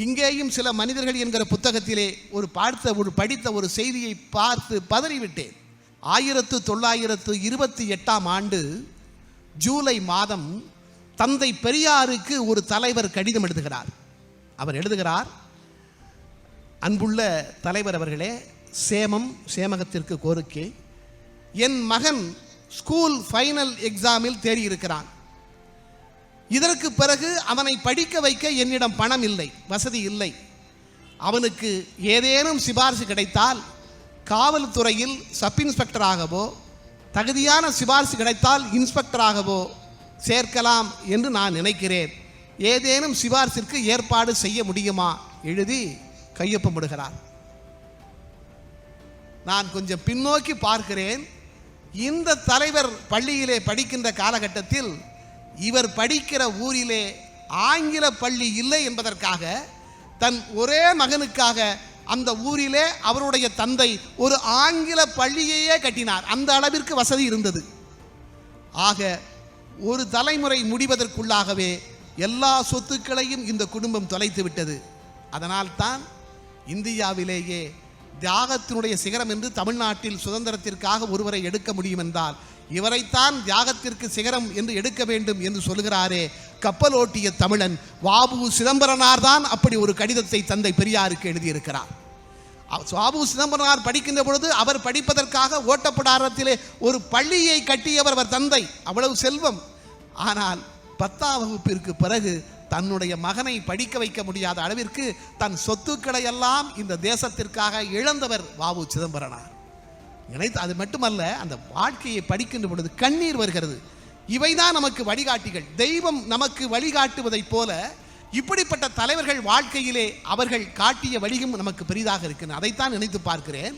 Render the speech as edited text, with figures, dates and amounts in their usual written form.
இங்கேயும் சில மனிதர்கள் என்கிற புத்தகத்திலே படித்த ஒரு செய்தியை பார்த்து பதறிவிட்டேன். 1928 ஜூலை மாதம் தந்தை பெரியாருக்கு ஒரு தலைவர் கடிதம் எழுதுகிறார். அவர் எழுதுகிறார், அன்புள்ள தலைவர் அவர்களே, சேமகத்திற்கு கோரிக்கை. என் மகன் ஸ்கூல் ஃபைனல் எக்ஸாமில் தேறியிருக்கிறான். இதற்கு பிறகு அவனை படிக்க வைக்க என்னிடம் பணம் இல்லை, வசதி இல்லை. அவனுக்கு ஏதேனும் சிபாரிசு கிடைத்தால் காவல்துறையில் சப் இன்ஸ்பெக்டராகவோ, தகுதியான சிபாரிசு கிடைத்தால் இன்ஸ்பெக்டராகவோ சேர்க்கலாம் என்று நான் நினைக்கிறேன். ஏதேனும் சிபாரிசிற்கு ஏற்பாடு செய்ய முடியுமா? எழுதி கையொப்பமிடுகிறார். நான் கொஞ்சம் பின்னோக்கி பார்க்கிறேன். இந்த தலைவர் பள்ளியிலே படிக்கின்ற காலகட்டத்தில் இவர் படிக்கிற ஊரிலே ஆங்கில பள்ளி இல்லை என்பதற்காக தன் ஒரே மகனுக்காக அந்த ஊரிலே அவருடைய தந்தை ஒரு ஆங்கில பள்ளியையே கட்டினார். அந்த அளவிற்கு வசதி இருந்தது. ஆக ஒரு தலைமுறை முடிவதற்குள்ளாகவே எல்லா சொத்துக்களையும் இந்த குடும்பம் தொலைத்து விட்டது. அதனால்தான் இந்தியாவிலேயே தியாகத்தினுடைய சிகரம் என்று தமிழ்நாட்டில் சுதந்திரத்திற்காக ஒருவரை எடுக்க முடியும் என்றால் இவரைத்தான் தியாகத்திற்கு சிகரம் என்று எடுக்க வேண்டும் என்று சொல்கிறாரே கப்பலோட்டிய தமிழன் வாபு சிதம்பரனார் தான் அப்படி ஒரு கடிதத்தை தந்தை பெரியாருக்கு எழுதியிருக்கிறார். வாபு சிதம்பரனார் படிக்கின்ற பொழுது அவர் படிப்பதற்காக ஓட்டப்பிடாரத்திலே ஒரு பள்ளியை கட்டியவர் அவர் தந்தை. அவ்வளவு செல்வம். ஆனால் 10ஆம் வகுப்பிற்கு பிறகு தன்னுடைய மகனை படிக்க வைக்க முடியாத அளவிற்கு தன் சொத்துக்களை எல்லாம் இந்த தேசத்திற்காக இழந்தவர் வாபு சிதம்பரனார். நினைத்து அது மட்டுமல்ல, அந்த வாழ்க்கையை படிக்கின்ற பொழுது கண்ணீர் வருகிறது. இவைதான் நமக்கு வழிகாட்டிகள். தெய்வம் நமக்கு வழிகாட்டுவதைப் போல இப்படிப்பட்ட தலைவர்கள் வாழ்க்கையிலே அவர்கள் காட்டிய வழியும் நமக்கு பெரிதாக இருக்கிறது. அதைத்தான் நினைத்து பார்க்கிறேன்.